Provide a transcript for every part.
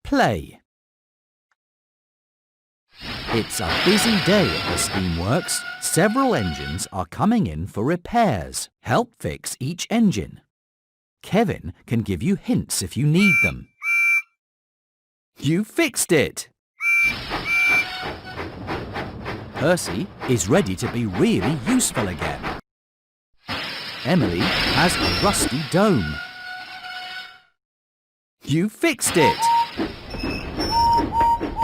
Play. It's a busy day at the Steamworks. Several engines are coming in for repairs. Help fix each engine. Kevin can give you hints if you need them. You fixed it! Percy is ready to be really useful again. Emily has a rusty dome. You fixed it!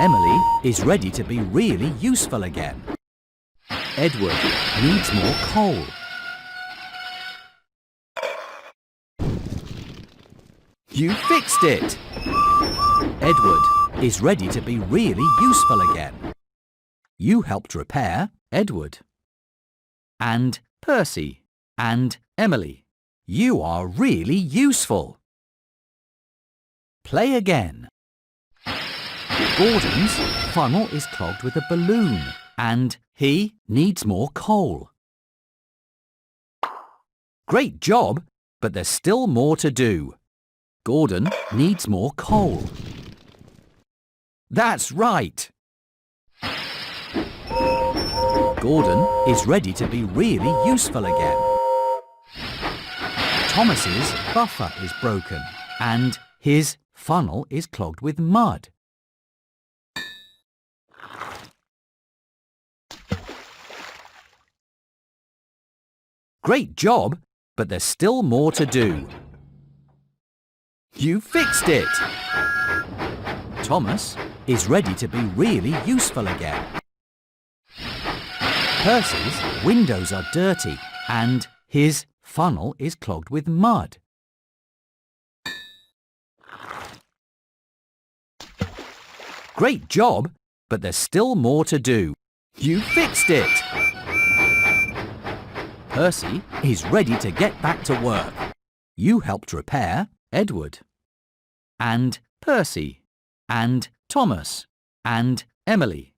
Emily is ready to be really useful again. Edward needs more coal. You fixed it! Edward is ready to be really useful again. You helped repair Edward. And Percy and Emily. You are really useful. Play again. Gordon's funnel is clogged with a balloon and he needs more coal. Great job, but there's still more to do. Gordon needs more coal. That's right. Gordon is ready to be really useful again. Thomas's buffer is broken and his funnel is clogged with mud. Great job, but there's still more to do. You fixed it! Thomas is ready to be really useful again. Percy's windows are dirty and his funnel is clogged with mud. Great job, but there's still more to do. You fixed it! Percy is ready to get back to work. You helped repair Edward. And Percy. And Thomas. And Emily.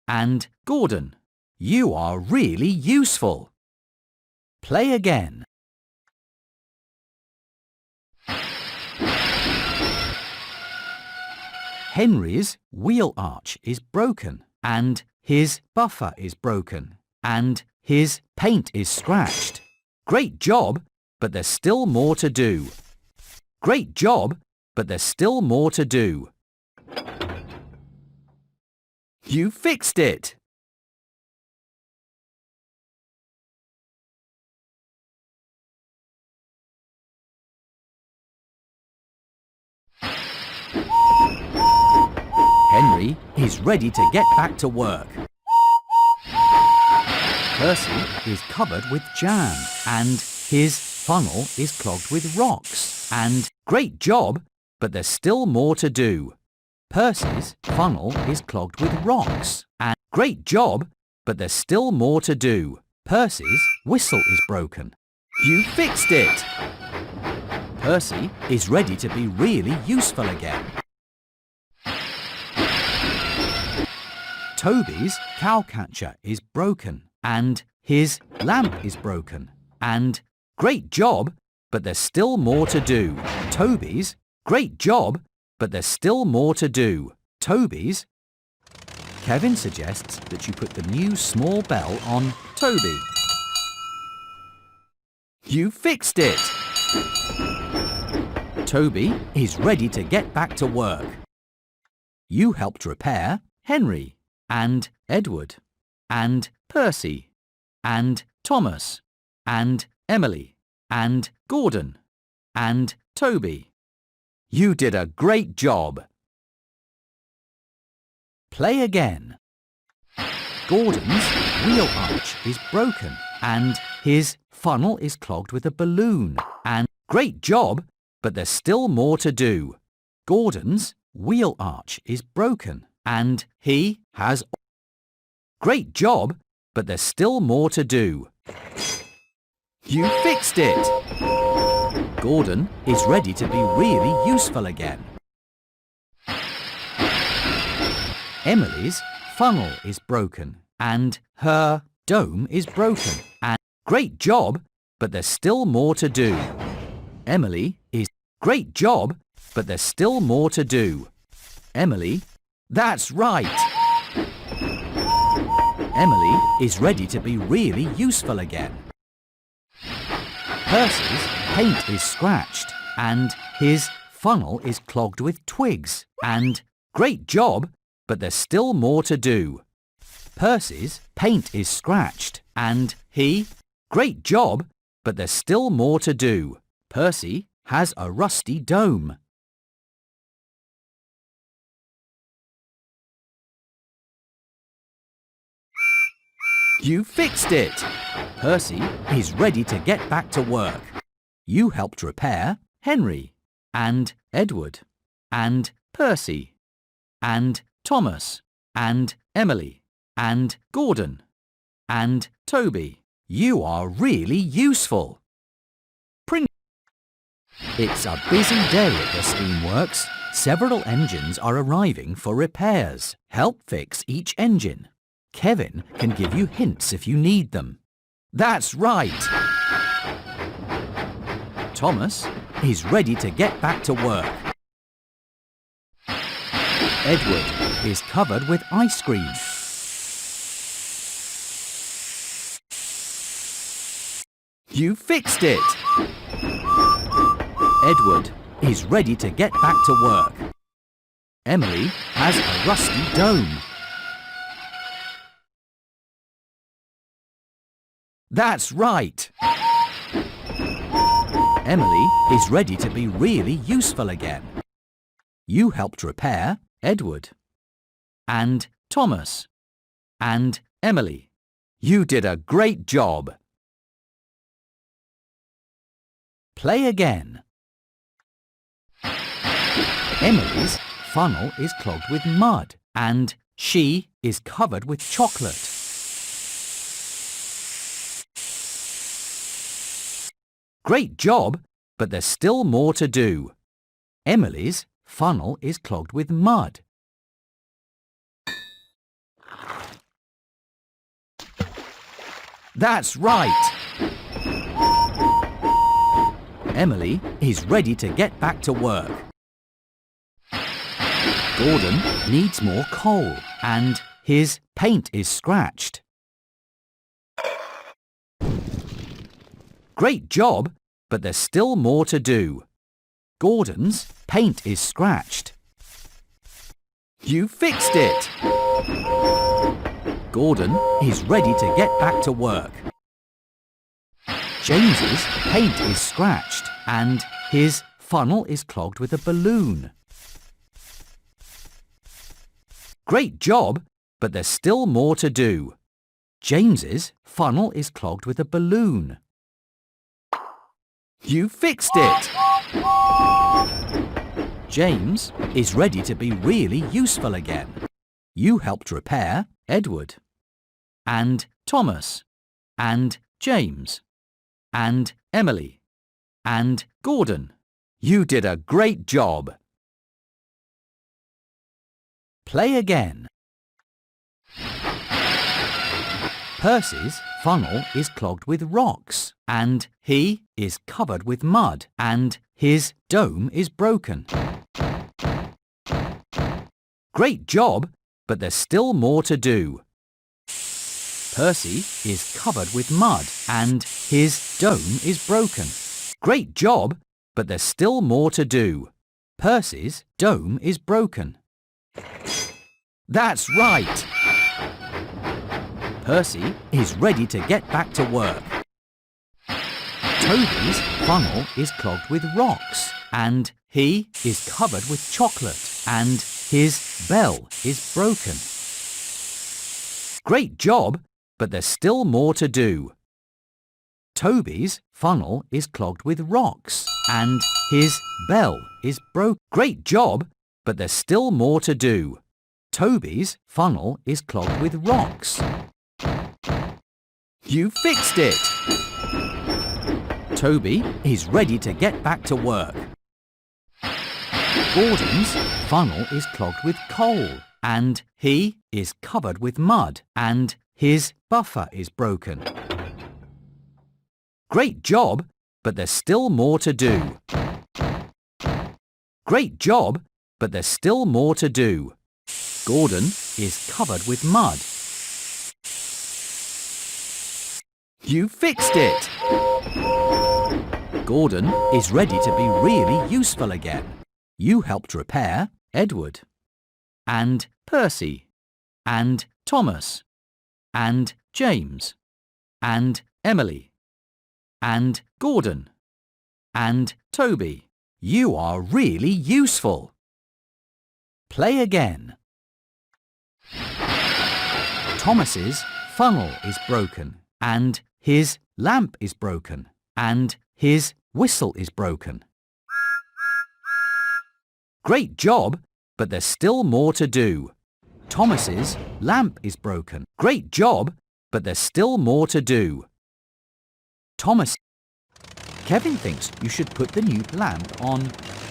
And Gordon. You are really useful. Play again. Henry's wheel arch is broken and his buffer is broken and his paint is scratched. Great job, but there's still more to do. Great job, but there's still more to do. You fixed it! Henry is ready to get back to work. Percy is covered with jam and his funnel is clogged with rocks. And great job, but there's still more to do. Percy's funnel is clogged with rocks. And great job, but there's still more to do. Percy's whistle is broken. You fixed it! Percy is ready to be really useful again. Toby's cowcatcher is broken and his lamp is broken. And great job, but there's still more to do. Toby's great job, but there's still more to do. Toby's. Kevin suggests that you put the new small bell on Toby. You fixed it! Toby is ready to get back to work. You helped repair Henry. And Edward, and Percy, and Thomas, and Emily, and Gordon, and Toby. You did a great job. Play again. Gordon's wheel arch is broken and his funnel is clogged with a balloon. And great job, but there's still more to do. Gordon's wheel arch is broken. And he has... Great job, but there's still more to do. You fixed it! Gordon is ready to be really useful again. Emily's funnel is broken and her dome is broken. And great job, but there's still more to do. Emily is... Great job, but there's still more to do. Emily, that's right. Emily is ready to be really useful again. Percy's paint is scratched and his funnel is clogged with twigs. And great job, but there's still more to do. Percy's paint is scratched and great job, but there's still more to do. Percy has a rusty dome. You fixed it! Percy is ready to get back to work. You helped repair Henry and Edward and Percy and Thomas and Emily and Gordon and Toby. You are really useful. It's a busy day at the steamworks. Several engines are arriving for repairs. Help fix each engine. Kevin can give you hints if you need them. That's right! Thomas is ready to get back to work. Edward is covered with ice cream. You fixed it! Edward is ready to get back to work. Emily has a rusty dome. That's right! Emily is ready to be really useful again. You helped repair Edward and Thomas and Emily. You did a great job. Play again. Emily's funnel is clogged with mud and she is covered with chocolate. Great job, but there's still more to do. Emily's funnel is clogged with mud. That's right! Emily is ready to get back to work. Gordon needs more coal and his paint is scratched. Great job, but there's still more to do. Gordon's paint is scratched. You fixed it! Gordon is ready to get back to work. James's paint is scratched and his funnel is clogged with a balloon. Great job, but there's still more to do. James's funnel is clogged with a balloon. You fixed it! James is ready to be really useful again. You helped repair Edward and Thomas and James and Emily and Gordon. You did a great job. Play again. Percy's funnel is clogged with rocks and he is covered with mud and his dome is broken. Great job, but there's still more to do. Percy is covered with mud and his dome is broken. Great job, but there's still more to do. Percy's dome is broken. That's right! Percy is ready to get back to work. Toby's funnel is clogged with rocks and he is covered with chocolate and his bell is broken. Great job, but there's still more to do. Toby's funnel is clogged with rocks and his bell is broken. Great job, but there's still more to do. Toby's funnel is clogged with rocks. You fixed it! Toby is ready to get back to work. Gordon's funnel is clogged with coal and he is covered with mud and his buffer is broken. Great job, but there's still more to do. Great job, but there's still more to do. Gordon is covered with mud. You fixed it! Gordon is ready to be really useful again. You helped repair Edward, and Percy, and Thomas, and James, and Emily, and Gordon, and Toby. You are really useful. Play again. Thomas's funnel is broken, and his lamp is broken, and his whistle is broken. Great job, but there's still more to do. Thomas's lamp is broken. Great job, but there's still more to do. Kevin thinks you should put the new lamp on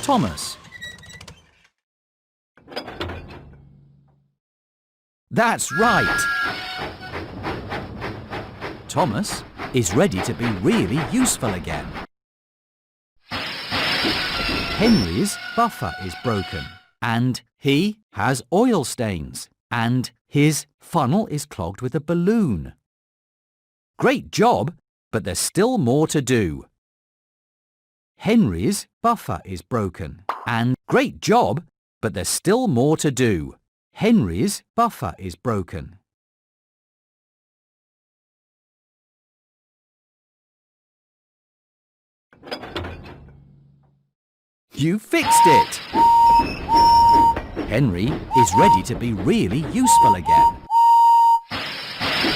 Thomas. That's right! Thomas is ready to be really useful again. Henry's buffer is broken, and he has oil stains, and his funnel is clogged with a balloon. Great job, but there's still more to do. Henry's buffer is broken, and great job, but there's still more to do. Henry's buffer is broken. You fixed it! Henry is ready to be really useful again.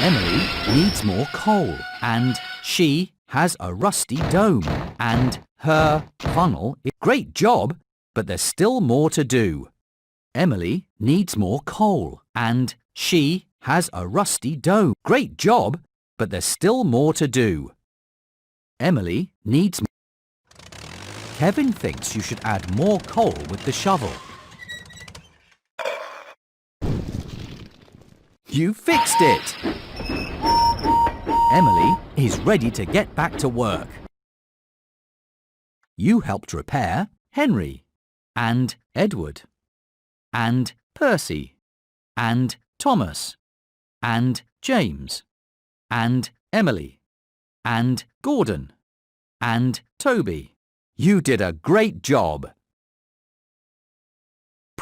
Emily needs more coal, and she has a rusty dome, and her funnel is... Great job, but there's still more to do. Emily needs more coal, and she has a rusty dome. Great job, but there's still more to do. Emily needs... Kevin thinks you should add more coal with the shovel. You fixed it! Emily is ready to get back to work. You helped repair Henry, and Edward, and Percy, and Thomas, and James, and Emily, and Gordon, and Toby. You did a great job.